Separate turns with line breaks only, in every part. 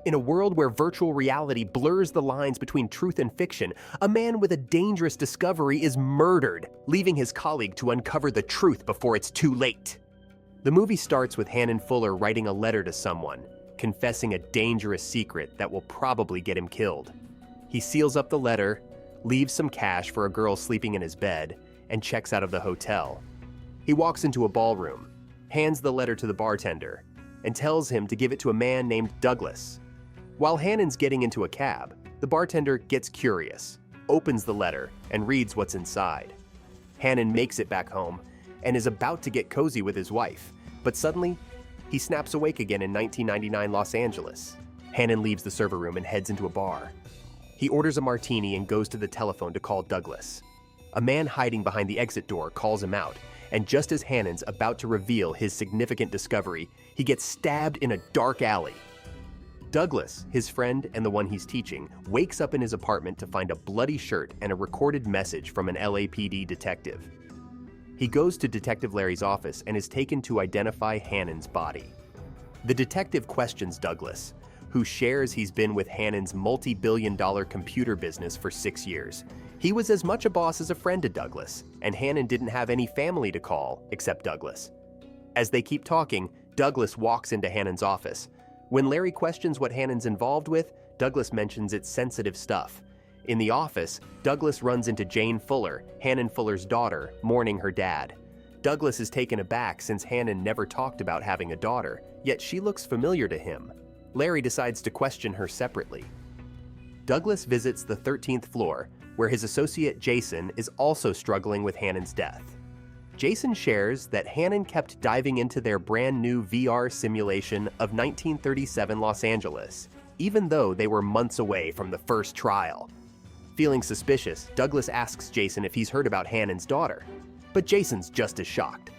In a world where virtual reality blurs the lines between truth and fiction, a man with a dangerous discovery is murdered, leaving his colleague to uncover the truth before it's too late. The movie starts with Hannon Fuller writing a letter to someone, confessing a dangerous secret that will probably get him killed. He seals up the letter, leaves some cash for a girl sleeping in his bed, and checks out of the hotel. He walks into a ballroom, hands the letter to the bartender, and tells him to give it to a man named Douglas. While Hannon's getting into a cab, the bartender gets curious, opens the letter, and reads what's inside. Hannon makes it back home and is about to get cozy with his wife, but suddenly, he snaps awake again in 1999 Los Angeles. Hannon leaves the server room and heads into a bar. He orders a martini and goes to the telephone to call Douglas. A man hiding behind the exit door calls him out, and just as Hannon's about to reveal his significant discovery, he gets stabbed in a dark alley. Douglas, his friend and the one he's teaching, wakes up in his apartment to find a bloody shirt and a recorded message from an LAPD detective. He goes to Detective Larry's office and is taken to identify Hannon's body. The detective questions Douglas, who shares he's been with Hannon's multi-billion-dollar computer business for 6 years. He was as much a boss as a friend to Douglas, and Hannon didn't have any family to call except Douglas. As they keep talking, Douglas walks into Hannon's office. When Larry questions what Hannon's involved with, Douglas mentions it's sensitive stuff. In the office, Douglas runs into Jane Fuller, Hannon Fuller's daughter, mourning her dad. Douglas is taken aback since Hannon never talked about having a daughter, yet she looks familiar to him. Larry decides to question her separately. Douglas visits the 13th floor, where his associate Jason is also struggling with Hannon's death. Jason shares that Hannon kept diving into their brand new VR simulation of 1937 Los Angeles, even though they were months away from the first trial. Feeling suspicious, Douglas asks Jason if he's heard about Hannon's daughter, but Jason's just as shocked.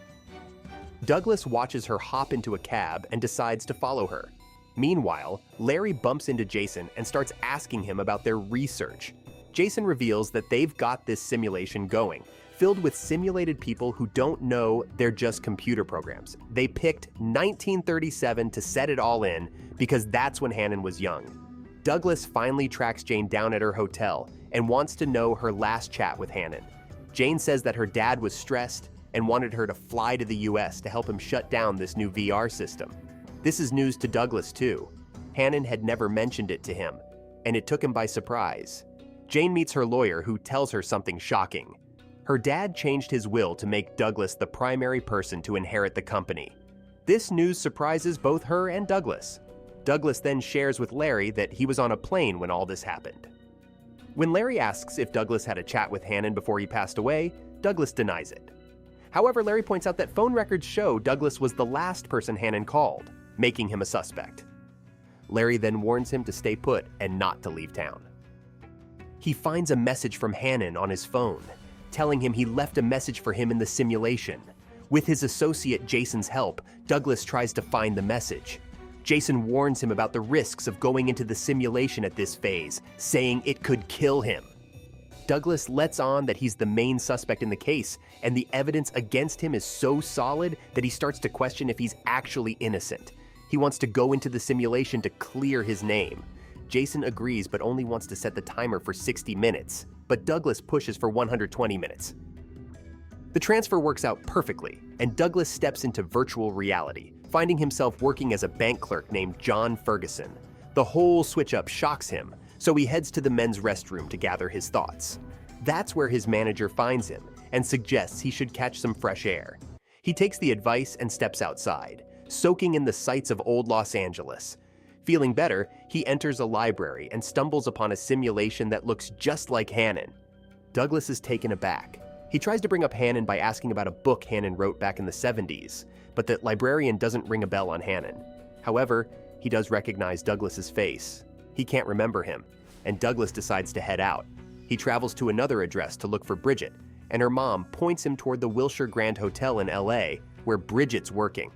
Douglas watches her hop into a cab and decides to follow her. Meanwhile, Larry bumps into Jason and starts asking him about their research. Jason reveals that they've got this simulation going, filled with simulated people who don't know they're just computer programs. They picked 1937 to set it all in because that's when Hannon was young. Douglas finally tracks Jane down at her hotel and wants to know her last chat with Hannon. Jane says that her dad was stressed and wanted her to fly to the US to help him shut down this new VR system. This is news to Douglas too. Hannon had never mentioned it to him, and it took him by surprise. Jane meets her lawyer, who tells her something shocking. Her dad changed his will to make Douglas the primary person to inherit the company. This news surprises both her and Douglas. Douglas then shares with Larry that he was on a plane when all this happened. When Larry asks if Douglas had a chat with Hannon before he passed away, Douglas denies it. However, Larry points out that phone records show Douglas was the last person Hannon called, making him a suspect. Larry then warns him to stay put and not to leave town. He finds a message from Hannon on his phone, telling him he left a message for him in the simulation. With his associate Jason's help, Douglas tries to find the message. Jason warns him about the risks of going into the simulation at this phase, saying it could kill him. Douglas lets on that he's the main suspect in the case, and the evidence against him is so solid that he starts to question if he's actually innocent. He wants to go into the simulation to clear his name. Jason agrees but only wants to set the timer for 60 minutes, but Douglas pushes for 120 minutes. The transfer works out perfectly, and Douglas steps into virtual reality, finding himself working as a bank clerk named John Ferguson. The whole switch-up shocks him, so he heads to the men's restroom to gather his thoughts. That's where his manager finds him and suggests he should catch some fresh air. He takes the advice and steps outside, soaking in the sights of old Los Angeles. Feeling better, he enters a library and stumbles upon a simulation that looks just like Hannon. Douglas is taken aback. He tries to bring up Hannon by asking about a book Hannon wrote back in the 70s, but the librarian doesn't ring a bell on Hannon. However, he does recognize Douglas's face. He can't remember him, and Douglas decides to head out. He travels to another address to look for Bridget, and her mom points him toward the Wilshire Grand Hotel in LA, where Bridget's working.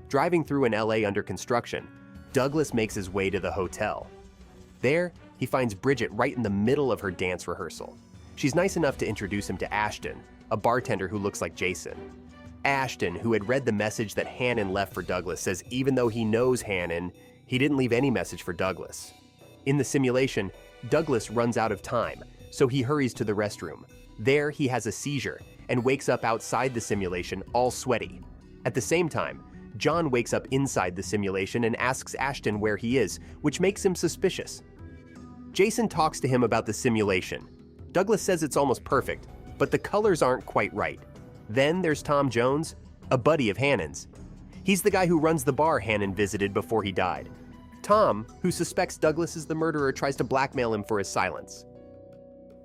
Driving through an LA under construction, Douglas makes his way to the hotel. There, he finds Bridget right in the middle of her dance rehearsal. She's nice enough to introduce him to Ashton, a bartender who looks like Jason. Ashton, who had read the message that Hannon left for Douglas, says even though he knows Hannon, He didn't leave any message for Douglas. In the simulation, Douglas runs out of time, so he hurries to the restroom. There, he has a seizure and wakes up outside the simulation, all sweaty. At the same time, John wakes up inside the simulation and asks Ashton where he is, which makes him suspicious. Jason talks to him about the simulation. Douglas says it's almost perfect, but the colors aren't quite right. Then there's Tom Jones, a buddy of Hannon's. He's the guy who runs the bar Hannon visited before he died. Tom, who suspects Douglas is the murderer, tries to blackmail him for his silence.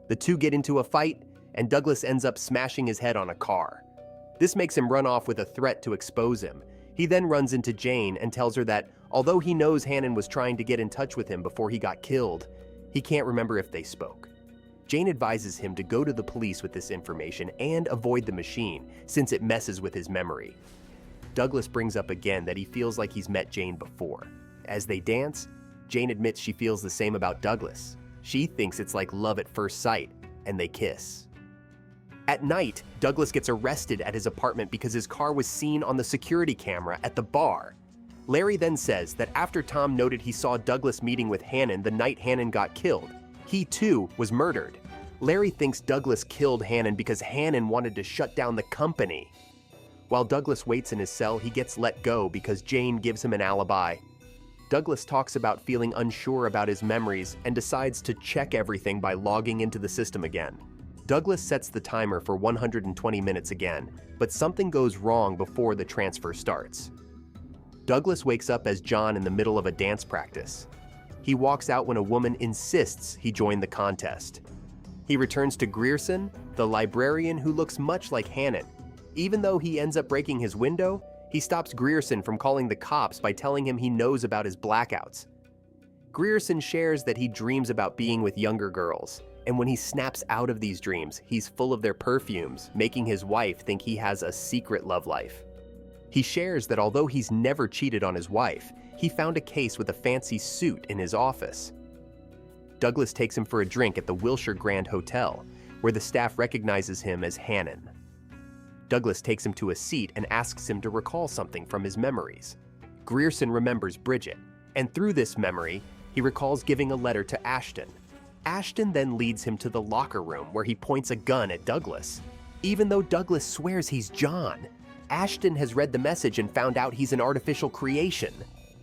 The two get into a fight, and Douglas ends up smashing his head on a car. This makes him run off with a threat to expose him. He then runs into Jane and tells her that, although he knows Hannon was trying to get in touch with him before he got killed, he can't remember if they spoke. Jane advises him to go to the police with this information and avoid the machine, since it messes with his memory. Douglas brings up again that he feels like he's met Jane before. As they dance, Jane admits she feels the same about Douglas. She thinks it's like love at first sight, and they kiss. At night, Douglas gets arrested at his apartment because his car was seen on the security camera at the bar. Larry then says that after Tom noted he saw Douglas meeting with Hannon the night Hannon got killed, he too was murdered. Larry thinks Douglas killed Hannon because Hannon wanted to shut down the company. While Douglas waits in his cell, he gets let go because Jane gives him an alibi. Douglas talks about feeling unsure about his memories and decides to check everything by logging into the system again. Douglas sets the timer for 120 minutes again, but something goes wrong before the transfer starts. Douglas wakes up as John in the middle of a dance practice. He walks out when a woman insists he join the contest. He returns to Grierson, the librarian who looks much like Hannon. Even though he ends up breaking his window, he stops Grierson from calling the cops by telling him he knows about his blackouts. Grierson shares that he dreams about being with younger girls, and when he snaps out of these dreams, he's full of their perfumes, making his wife think he has a secret love life. He shares that although he's never cheated on his wife, he found a case with a fancy suit in his office. Douglas takes him for a drink at the Wilshire Grand Hotel, where the staff recognizes him as Hannon. Douglas takes him to a seat and asks him to recall something from his memories. Grierson remembers Bridget, and through this memory, he recalls giving a letter to Ashton. Ashton then leads him to the locker room where he points a gun at Douglas. Even though Douglas swears he's John, Ashton has read the message and found out he's an artificial creation.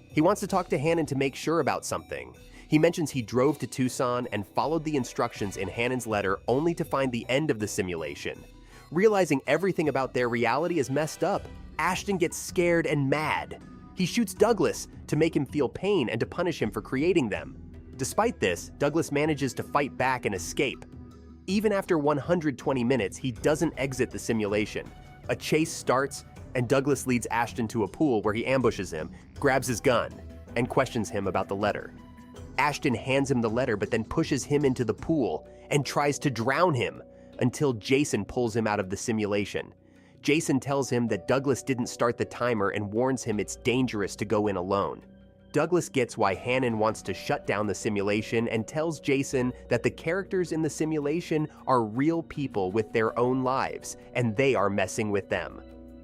He wants to talk to Hannon to make sure about something. He mentions he drove to Tucson and followed the instructions in Hannon's letter only to find the end of the simulation. Realizing everything about their reality is messed up, Ashton gets scared and mad. He shoots Douglas to make him feel pain and to punish him for creating them. Despite this, Douglas manages to fight back and escape. Even after 120 minutes, he doesn't exit the simulation. A chase starts, and Douglas leads Ashton to a pool where he ambushes him, grabs his gun, and questions him about the letter. Ashton hands him the letter but then pushes him into the pool and tries to drown him until Jason pulls him out of the simulation. Jason tells him that Douglas didn't start the timer and warns him it's dangerous to go in alone. Douglas gets why Hannon wants to shut down the simulation and tells Jason that the characters in the simulation are real people with their own lives, and they are messing with them.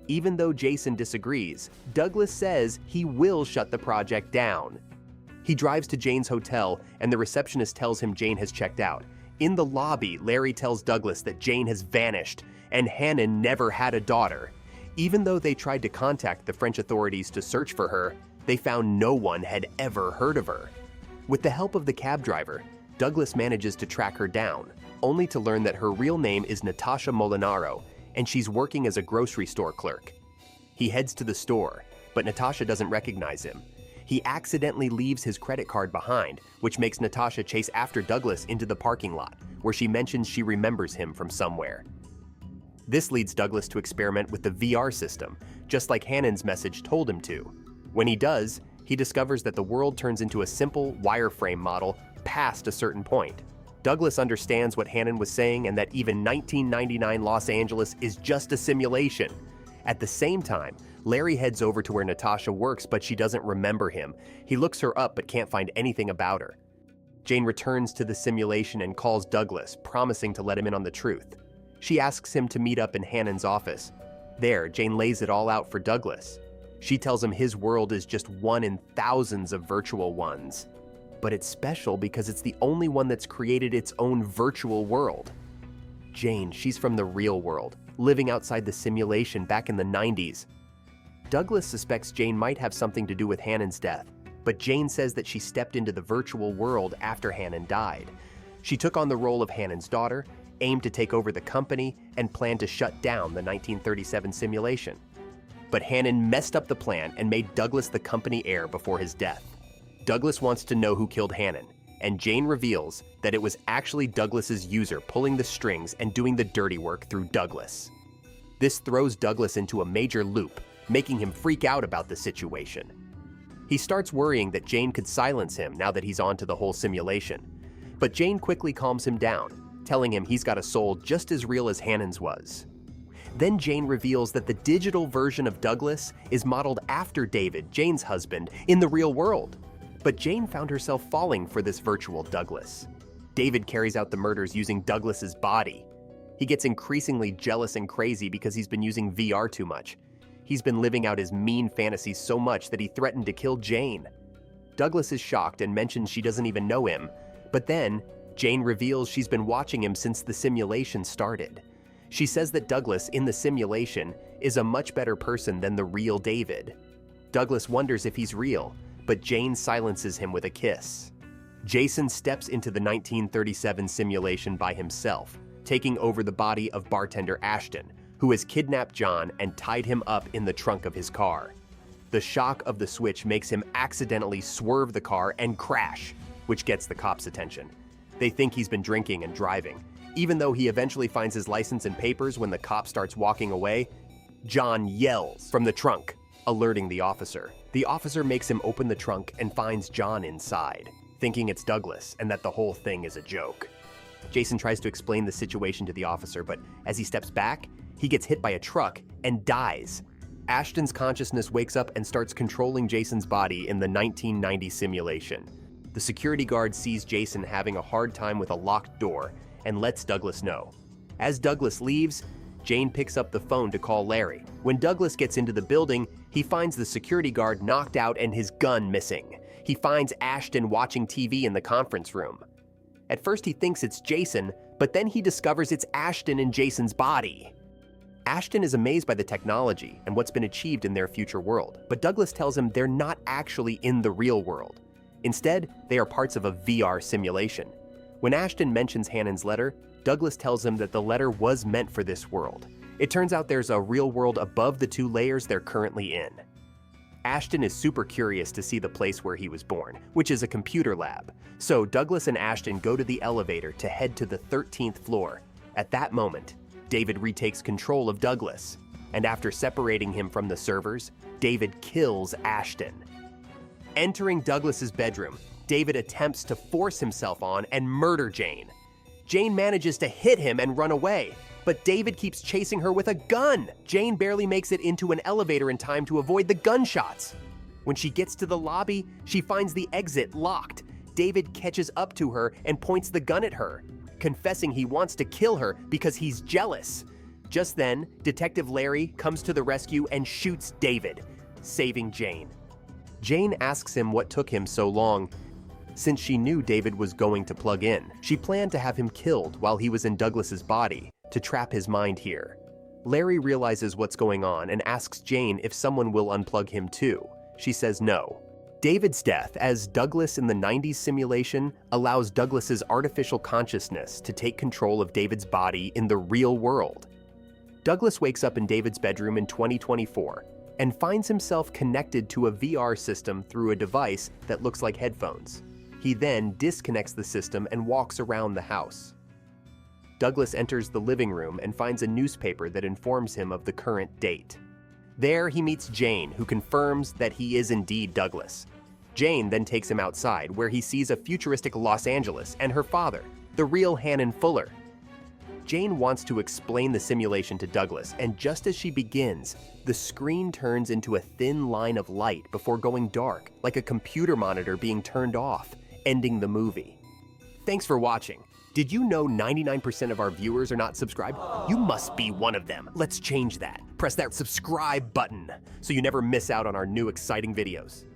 Even though Jason disagrees, Douglas says he will shut the project down. He drives to Jane's hotel, and the receptionist tells him Jane has checked out. In the lobby, Larry tells Douglas that Jane has vanished, and Hannon never had a daughter. Even though they tried to contact the French authorities to search for her, they found no one had ever heard of her. With the help of the cab driver, Douglas manages to track her down, only to learn that her real name is Natasha Molinaro, and she's working as a grocery store clerk. He heads to the store, but Natasha doesn't recognize him. He accidentally leaves his credit card behind, which makes Natasha chase after Douglas into the parking lot, where she mentions she remembers him from somewhere. This leads Douglas to experiment with the VR system, just like Hannon's message told him to. When he does, he discovers that the world turns into a simple wireframe model past a certain point. Douglas understands what Hannon was saying and that even 1999 Los Angeles is just a simulation. At the same time, Larry heads over to where Natasha works, but she doesn't remember him. He looks her up but can't find anything about her. Jane returns to the simulation and calls Douglas, promising to let him in on the truth. She asks him to meet up in Hannon's office. There, Jane lays it all out for Douglas. She tells him his world is just one in thousands of virtual ones. But it's special because it's the only one that's created its own virtual world. Jane, she's from the real world, living outside the simulation back in the 90s. Douglas suspects Jane might have something to do with Hannon's death, but Jane says that she stepped into the virtual world after Hannon died. She took on the role of Hannon's daughter, aimed to take over the company, and planned to shut down the 1937 simulation. But Hannon messed up the plan and made Douglas the company heir before his death. Douglas wants to know who killed Hannon, and Jane reveals that it was actually Douglas's user pulling the strings and doing the dirty work through Douglas. This throws Douglas into a major loop, making him freak out about the situation. He starts worrying that Jane could silence him now that he's onto the whole simulation. But Jane quickly calms him down, telling him he's got a soul just as real as Hannon's was. Then Jane reveals that the digital version of Douglas is modeled after David, Jane's husband, in the real world. But Jane found herself falling for this virtual Douglas. David carries out the murders using Douglas's body. He gets increasingly jealous and crazy because he's been using VR too much. He's been living out his mean fantasies so much that he threatened to kill Jane. Douglas is shocked and mentions she doesn't even know him, but then Jane reveals she's been watching him since the simulation started. She says that Douglas in the simulation is a much better person than the real David. Douglas wonders if he's real, but Jane silences him with a kiss. Jason steps into the 1937 simulation by himself, taking over the body of bartender Ashton, who has kidnapped John and tied him up in the trunk of his car. The shock of the switch makes him accidentally swerve the car and crash, which gets the cops' attention. They think he's been drinking and driving. Even though he eventually finds his license and papers when the cop starts walking away, John yells from the trunk, alerting the officer. The officer makes him open the trunk and finds John inside, thinking it's Douglas and that the whole thing is a joke. Jason tries to explain the situation to the officer, but as he steps back, he gets hit by a truck and dies. Ashton's consciousness wakes up and starts controlling Jason's body in the 1990 simulation. The security guard sees Jason having a hard time with a locked door and lets Douglas know. As Douglas leaves, Jane picks up the phone to call Larry. When Douglas gets into the building, he finds the security guard knocked out and his gun missing. He finds Ashton watching TV in the conference room. At first he thinks it's Jason, but then he discovers it's Ashton in Jason's body. Ashton is amazed by the technology and what's been achieved in their future world, but Douglas tells him they're not actually in the real world. Instead, they are parts of a VR simulation. When Ashton mentions Hannon's letter, Douglas tells him that the letter was meant for this world. It turns out there's a real world above the two layers they're currently in. Ashton is super curious to see the place where he was born, which is a computer lab. So Douglas and Ashton go to the elevator to head to the 13th floor. At that moment, David retakes control of Douglas, and after separating him from the servers, David kills Ashton. Entering Douglas's bedroom, David attempts to force himself on and murder Jane. Jane manages to hit him and run away, but David keeps chasing her with a gun. Jane barely makes it into an elevator in time to avoid the gunshots. When she gets to the lobby, she finds the exit locked. David catches up to her and points the gun at her, confessing he wants to kill her because he's jealous. Just then, Detective Larry comes to the rescue and shoots David, saving Jane. Jane asks him what took him so long. Since she knew David was going to plug in, she planned to have him killed while he was in Douglas's body to trap his mind here. Larry realizes what's going on and asks Jane if someone will unplug him too. She says no. David's death as Douglas in the 90s simulation allows Douglas's artificial consciousness to take control of David's body in the real world. Douglas wakes up in David's bedroom in 2024 and finds himself connected to a VR system through a device that looks like headphones. He then disconnects the system and walks around the house. Douglas enters the living room and finds a newspaper that informs him of the current date. There he meets Jane, who confirms that he is indeed Douglas. Jane then takes him outside, where he sees a futuristic Los Angeles and her father, the real Hannon Fuller. Jane wants to explain the simulation to Douglas, and just as she begins, the screen turns into a thin line of light before going dark, like a computer monitor being turned off, ending the movie. Thanks for watching. Did you know 99% of our viewers are not subscribed? You must be one of them. Let's change that. Press that subscribe button so you never miss out on our new exciting videos.